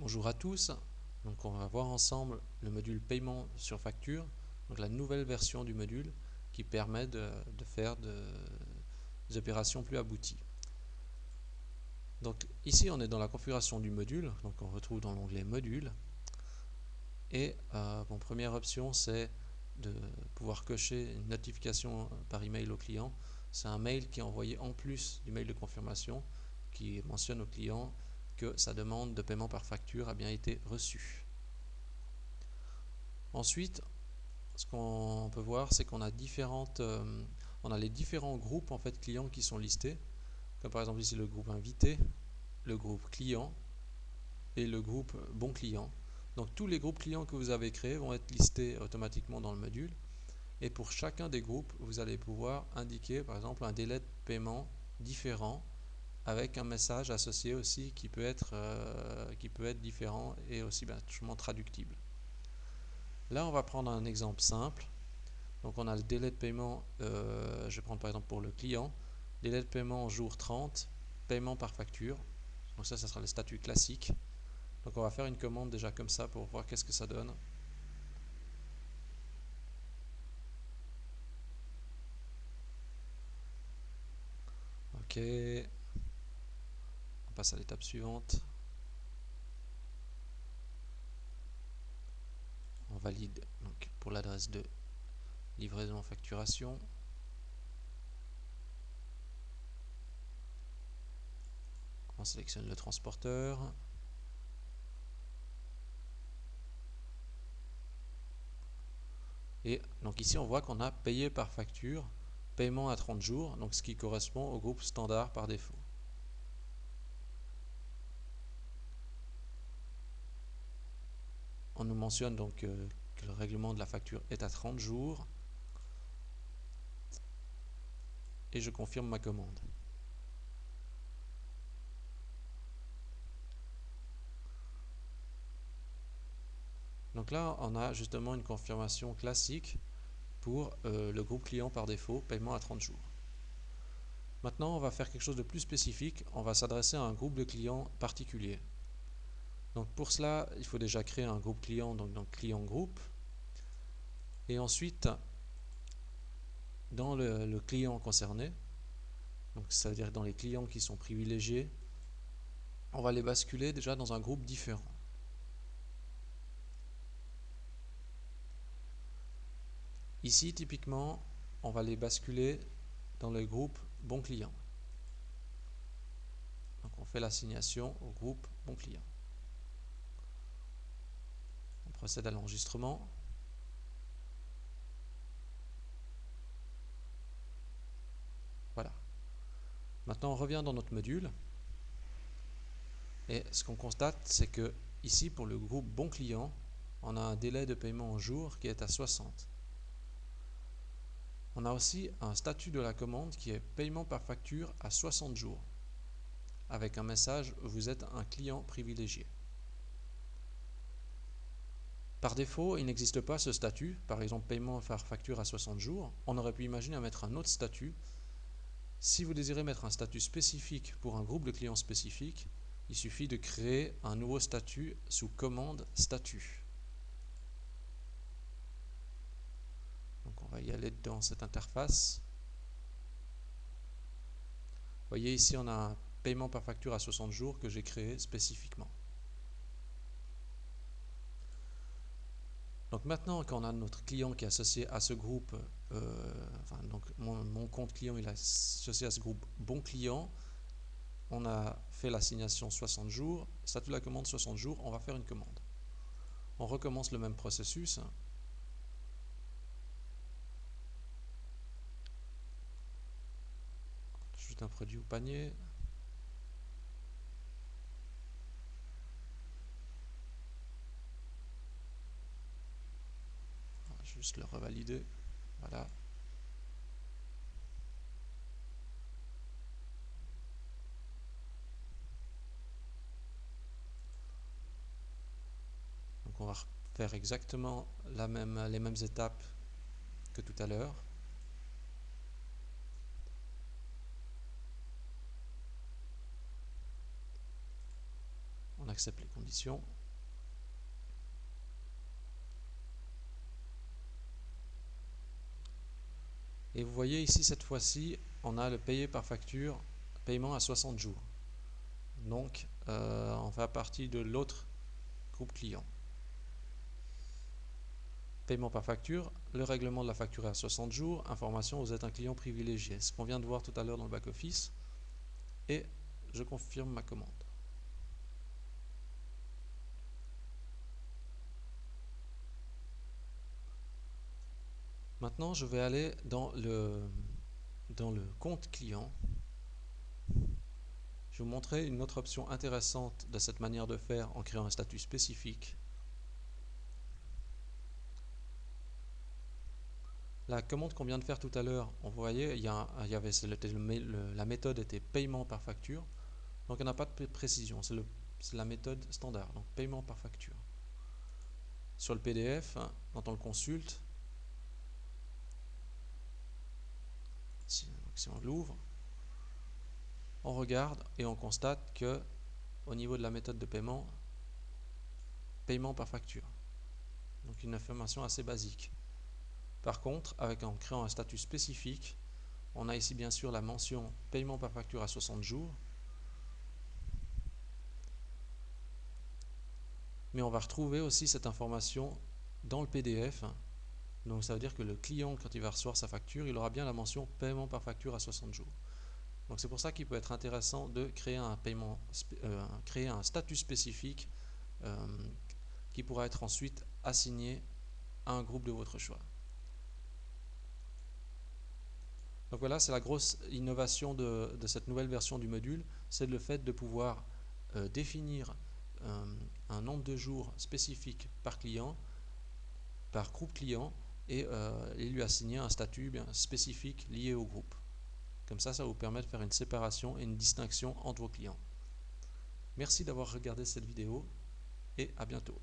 Bonjour à tous, donc on va voir ensemble le module paiement sur facture, donc la nouvelle version du module qui permet de faire des opérations plus abouties. Donc ici on est dans la configuration du module, donc on retrouve dans l'onglet module et première option c'est de pouvoir cocher une notification par email au client. C'est un mail qui est envoyé en plus du mail de confirmation qui mentionne au client que sa demande de paiement par facture a bien été reçue. Ensuite, ce qu'on peut voir, c'est qu'on a on a les différents groupes en fait clients qui sont listés, comme par exemple ici le groupe invité, le groupe client et le groupe bon client. Donc tous les groupes clients que vous avez créés vont être listés automatiquement dans le module. Et pour chacun des groupes, vous allez pouvoir indiquer par exemple un délai de paiement différent avec un message associé aussi qui peut être différent et aussi bien traductible. Là, on va prendre un exemple simple. Donc on a le délai de paiement, je vais prendre par exemple pour le client, délai de paiement jour 30, paiement par facture. Donc ça sera le statut classique. Donc on va faire une commande déjà comme ça pour voir qu'est-ce que ça donne. Ok, on passe à l'étape suivante. On valide donc pour l'adresse de livraison facturation. On sélectionne le transporteur. Et donc ici on voit qu'on a payé par facture, paiement à 30 jours, donc ce qui correspond au groupe standard par défaut. On nous mentionne donc que le règlement de la facture est à 30 jours. Et je confirme ma commande. Donc là, on a justement une confirmation classique pour le groupe client par défaut, paiement à 30 jours. Maintenant, on va faire quelque chose de plus spécifique. On va s'adresser à un groupe de clients particulier. Donc pour cela, il faut déjà créer un groupe client, donc client groupe. Et ensuite, dans le client concerné, donc c'est-à-dire dans les clients qui sont privilégiés, on va les basculer déjà dans un groupe différent. Ici, typiquement, on va les basculer dans le groupe bon client. Donc on fait l'assignation au groupe bon client. On procède à l'enregistrement. Voilà. Maintenant on revient dans notre module. Et ce qu'on constate, c'est que ici pour le groupe bon client, on a un délai de paiement en jours qui est à 60. On a aussi un statut de la commande qui est paiement par facture à 60 jours. Avec un message, vous êtes un client privilégié. Par défaut, il n'existe pas ce statut, par exemple paiement par facture à 60 jours. On aurait pu imaginer mettre un autre statut. Si vous désirez mettre un statut spécifique pour un groupe de clients spécifique, il suffit de créer un nouveau statut sous commande statut. Donc on va y aller dans cette interface. Vous voyez ici on a un paiement par facture à 60 jours que j'ai créé spécifiquement. Donc maintenant qu'on a notre client qui est associé à ce groupe, donc mon compte client il est associé à ce groupe bon client, on a fait l'assignation 60 jours, statut de la commande 60 jours, on va faire une commande. On recommence le même processus. J'ajoute un produit au panier. On va juste le revalider. Voilà. Donc on va faire exactement les mêmes étapes que tout à l'heure. On accepte les conditions. Et vous voyez ici, cette fois-ci, on a le payé par facture, paiement à 60 jours. Donc, on fait partie de l'autre groupe client. Paiement par facture, le règlement de la facture est à 60 jours, information, vous êtes un client privilégié. Ce qu'on vient de voir tout à l'heure dans le back-office. Et je confirme ma commande. Maintenant, je vais aller dans le compte client. Je vais vous montrer une autre option intéressante de cette manière de faire en créant un statut spécifique. La commande qu'on vient de faire tout à l'heure, on voyait, la méthode était paiement par facture, donc on n'a pas de précision, c'est la méthode standard, donc paiement par facture. Sur le PDF, quand on le consulte, si on l'ouvre, on regarde et on constate que au niveau de la méthode de paiement, paiement par facture. Donc une information assez basique. Par contre, en créant un statut spécifique, on a ici bien sûr la mention paiement par facture à 60 jours. Mais on va retrouver aussi cette information dans le PDF. Donc ça veut dire que le client, quand il va recevoir sa facture, il aura bien la mention paiement par facture à 60 jours. Donc c'est pour ça qu'il peut être intéressant de créer créer un statut spécifique qui pourra être ensuite assigné à un groupe de votre choix. Donc voilà, c'est la grosse innovation de cette nouvelle version du module, c'est le fait de pouvoir définir un nombre de jours spécifique par client, par groupe client, et lui assigner un statut spécifique lié au groupe. Comme ça vous permet de faire une séparation et une distinction entre vos clients. Merci d'avoir regardé cette vidéo et à bientôt.